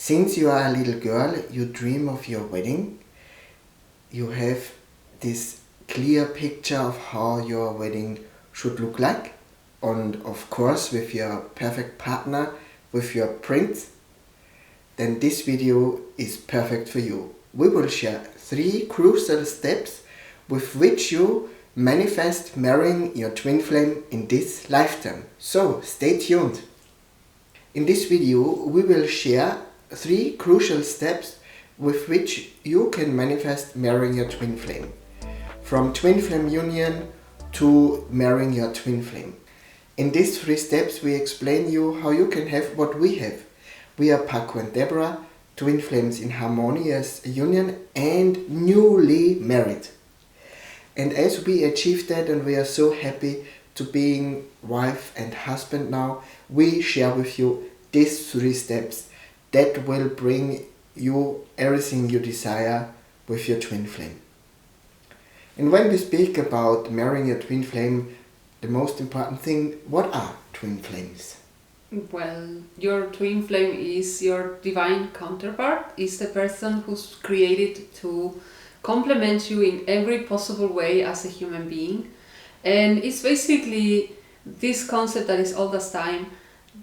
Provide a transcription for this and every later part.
Since you are a little girl, you dream of your wedding. You have this clear picture of how your wedding should look like. And of course, with your perfect partner, with your prince, then this video is perfect for you. We will share 3 crucial steps with which you manifest marrying your twin flame in this lifetime. So stay tuned. In this video, we will share 3 crucial steps with which you can manifest marrying your twin flame. From twin flame union to marrying your twin flame. In these 3 steps, we explain you how you can have what we have. We are Paco and Deborah, twin flames in harmonious union and newly married. And as we achieved that and we are so happy to being wife and husband now, we share with you these 3 steps that will bring you everything you desire with your twin flame. And when we speak about marrying your twin flame, the most important thing, what are twin flames? Well, your twin flame is your divine counterpart, is the person who's created to complement you in every possible way as a human being. And it's basically this concept that is all the time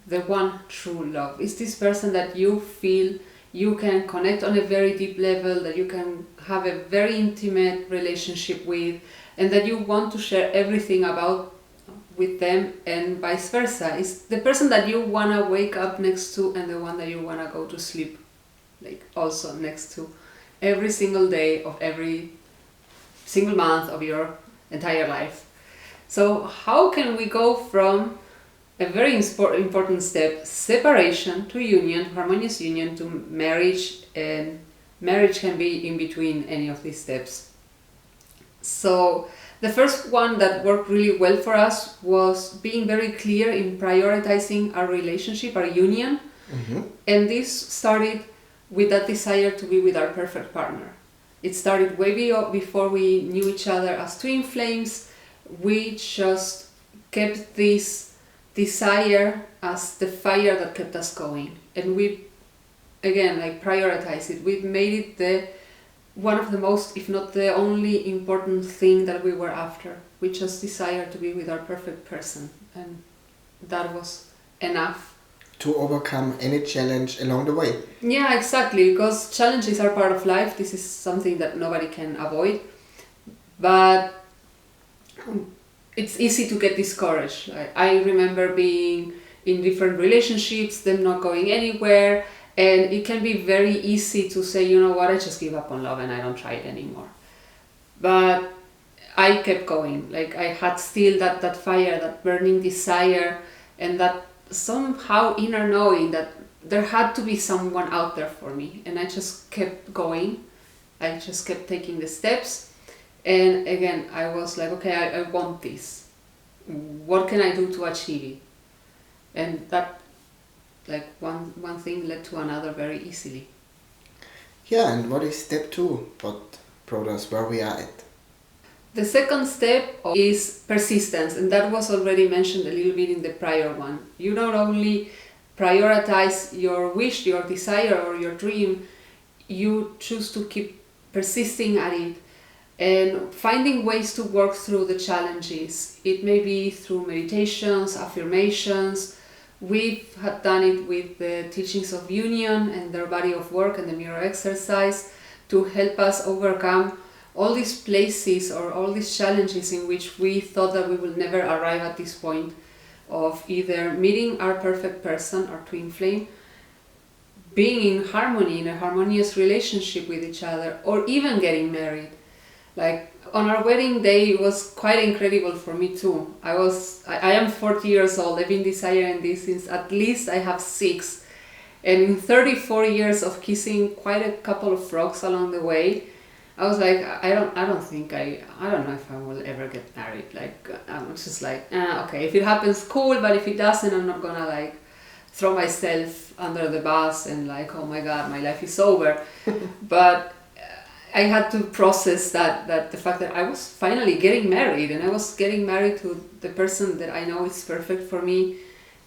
the one true love. It's this person that you feel you can connect on a very deep level, that you can have a very intimate relationship with, and that you want to share everything about with them, and vice versa. It's the person that you want to wake up next to and the one that you want to go to sleep like also next to every single day of every single month of your entire life. So how can we go from a very important step, separation, to union, harmonious union, to marriage, and marriage can be in between any of these steps. So the first one that worked really well for us was being very clear in prioritizing our relationship, our union. Mm-hmm. And this started with that desire to be with our perfect partner. It started way before we knew each other as twin flames. We just kept this desire as the fire that kept us going. And we, again, prioritized it. We made it one of the most, if not the only important thing that we were after. We just desired to be with our perfect person, and that was enough to overcome any challenge along the way. Yeah, exactly, because challenges are part of life. This is something that nobody can avoid, but it's easy to get discouraged. I remember being in different relationships, them not going anywhere. And it can be very easy to say, you know what, I just give up on love and I don't try it anymore. But I kept going. I had still that fire, that burning desire, and that somehow inner knowing that there had to be someone out there for me. And I just kept going. I just kept taking the steps. And again, I was like, okay, I want this. What can I do to achieve it? And that one thing led to another very easily. Yeah, and what is step 2? What brought us where we are at? The second step is persistence, and that was already mentioned a little bit in the prior one. You not only prioritize your wish, your desire, or your dream, you choose to keep persisting at it and finding ways to work through the challenges. It may be through meditations, affirmations. We had done it with the teachings of union and their body of work and the mirror exercise to help us overcome all these places or all these challenges in which we thought that we will never arrive at this point of either meeting our perfect person, our twin flame, being in harmony, in a harmonious relationship with each other, or even getting married. On our wedding day, it was quite incredible for me too. I am 40 years old. I've been desiring this since at least I have 6. And in 34 years of kissing quite a couple of frogs along the way, I was like, I don't know if I will ever get married. I'm just okay, if it happens, cool, but if it doesn't, I'm not gonna throw myself under the bus and oh my God, my life is over. But I had to process that the fact that I was finally getting married, and I was getting married to the person that I know is perfect for me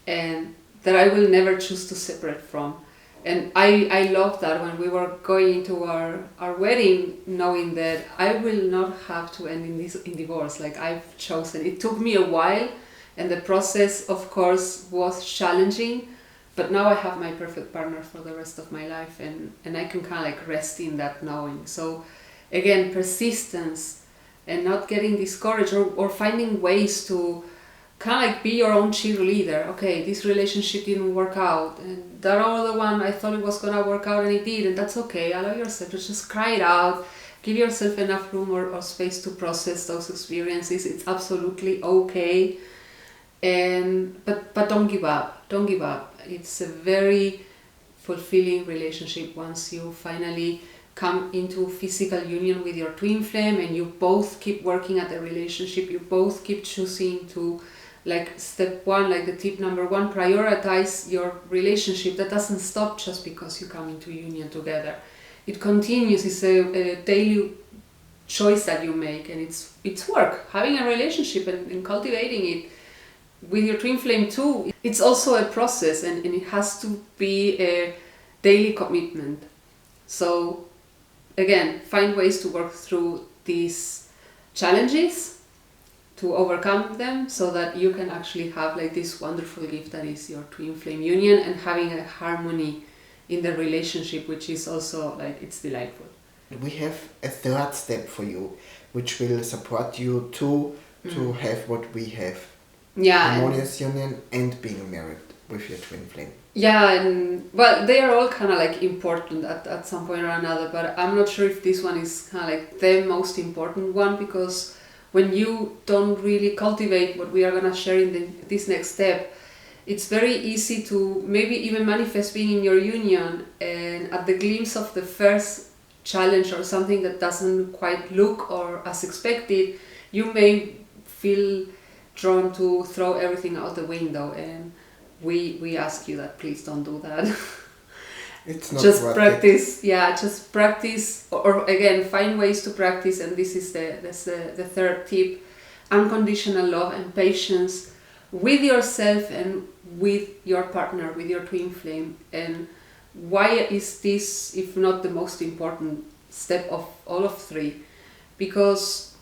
and that I will never choose to separate from. And I love that when we were going into our wedding, knowing that I will not have to end in divorce. Like, I've chosen. It took me a while, and the process, of course, was challenging. But now I have my perfect partner for the rest of my life, and I can kind of like rest in that knowing. So, again, persistence and not getting discouraged, or finding ways to kind of like be your own cheerleader. Okay, this relationship didn't work out, and that other one, I thought it was gonna work out and it did, and that's okay. Allow yourself to just cry it out. Give yourself enough room or space to process those experiences. It's absolutely okay. And but don't give up. Don't give up. It's a very fulfilling relationship once you finally come into physical union with your twin flame, and you both keep working at the relationship. You both keep choosing to, like, step one, like the tip number one, prioritize your relationship. That doesn't stop just because you come into union together. It continues. It's a daily choice that you make, and it's work. Having a relationship and cultivating it with your twin flame too, it's also a process, and it has to be a daily commitment. So again, find ways to work through these challenges, to overcome them, so that you can actually have like this wonderful gift that is your twin flame union, and having a harmony in the relationship, which is also like, it's delightful. We have a third step for you, which will support you to have what we have. Yeah. Harmonious union and being married with your twin flame. Yeah, and well, they are all kind of like important at some point or another, but I'm not sure if this one is kind of like the most important one, because when you don't really cultivate what we are going to share in this next step, it's very easy to maybe even manifest being in your union, and at the glimpse of the first challenge or something that doesn't quite look or as expected, you may feel drawn to throw everything out the window, and we ask you that please don't do that. It's not just worth practice. it. Yeah, just practice, or again, find ways to practice. And this is the third tip: unconditional love and patience with yourself and with your partner, with your twin flame. And why is this, if not the most important step of all of three? Because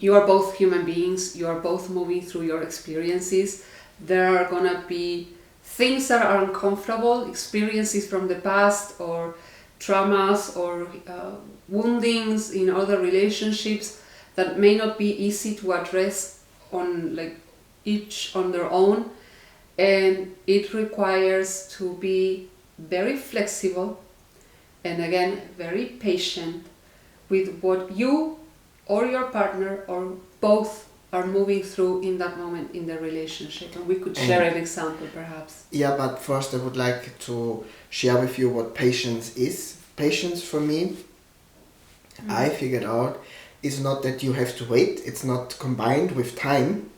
you are both human beings, you are both moving through your experiences. There are gonna be things that are uncomfortable, experiences from the past, or traumas, or woundings in other relationships that may not be easy to address on like each on their own. And it requires to be very flexible, and again, very patient with what you or your partner or both are moving through in that moment in the relationship. And we could share an example perhaps. Yeah, but first I would like to share with you what patience is. Patience for me, I figured out, is not that you have to wait. It's not combined with time.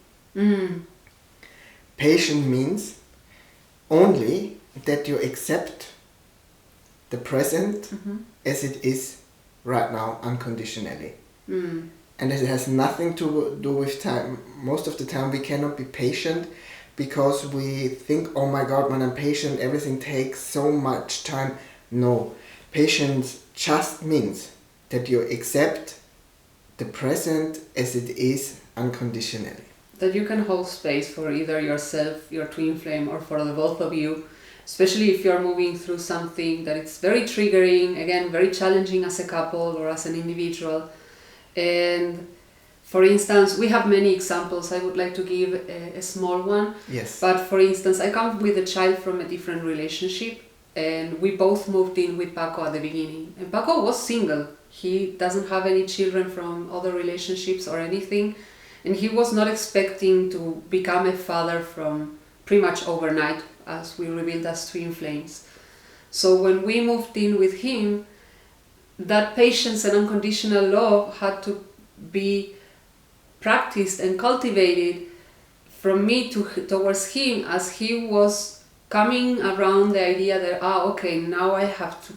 Patience means only that you accept the present as it is right now, unconditionally. And it has nothing to do with time. Most of the time we cannot be patient because we think, oh my God, when I'm patient, everything takes so much time. No, patience just means that you accept the present as it is unconditionally. That you can hold space for either yourself, your twin flame, or for the both of you, especially if you're moving through something that it's very triggering, again, very challenging as a couple or as an individual. And for instance, we have many examples. I would like to give a small one. Yes. But for instance, I come with a child from a different relationship, and we both moved in with Paco at the beginning. And Paco was single. He doesn't have any children from other relationships or anything. And he was not expecting to become a father from pretty much overnight, as we revealed as twin flames. So when we moved in with him, that patience and unconditional love had to be practiced and cultivated from me towards him, as he was coming around the idea that, okay, now I have to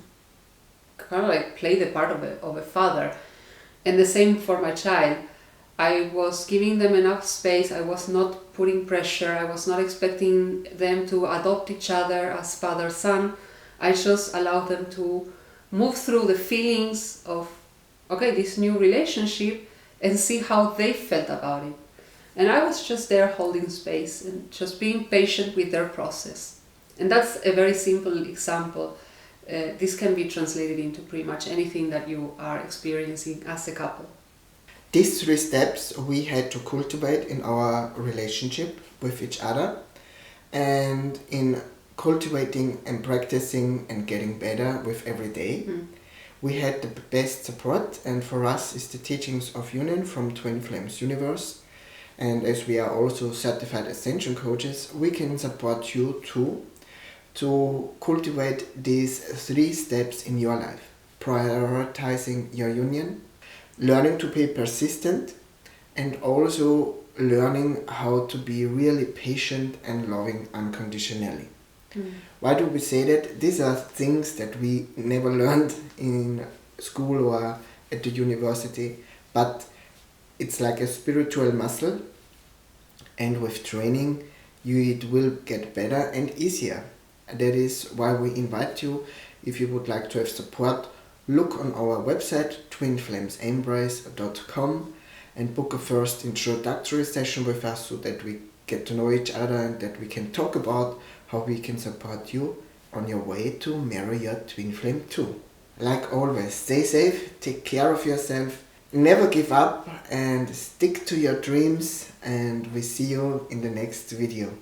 kind of like play the part of a father. And the same for my child. I was giving them enough space. I was not putting pressure. I was not expecting them to adopt each other as father-son. I just allowed them to move through the feelings of, okay, this new relationship, and see how they felt about it. And I was just there holding space and just being patient with their process. And that's a very simple example. This can be translated into pretty much anything that you are experiencing as a couple. These 3 steps we had to cultivate in our relationship with each other, and in cultivating and practicing and getting better with every day. We had the best support, and for us is the teachings of Union from Twin Flames Universe. And as we are also certified ascension coaches, we can support you too to cultivate these 3 steps in your life. Prioritizing your union, learning to be persistent, and also learning how to be really patient and loving unconditionally. Why do we say that? These are things that we never learned in school or at the university, but it's like a spiritual muscle, and with training it will get better and easier. That is why we invite you, if you would like to have support, look on our website twinflamesembrace.com and book a first introductory session with us, so that we get to know each other and that we can talk about how we can support you on your way to marry your twin flame too. Like always, stay safe, take care of yourself, never give up, and stick to your dreams, and we see you in the next video.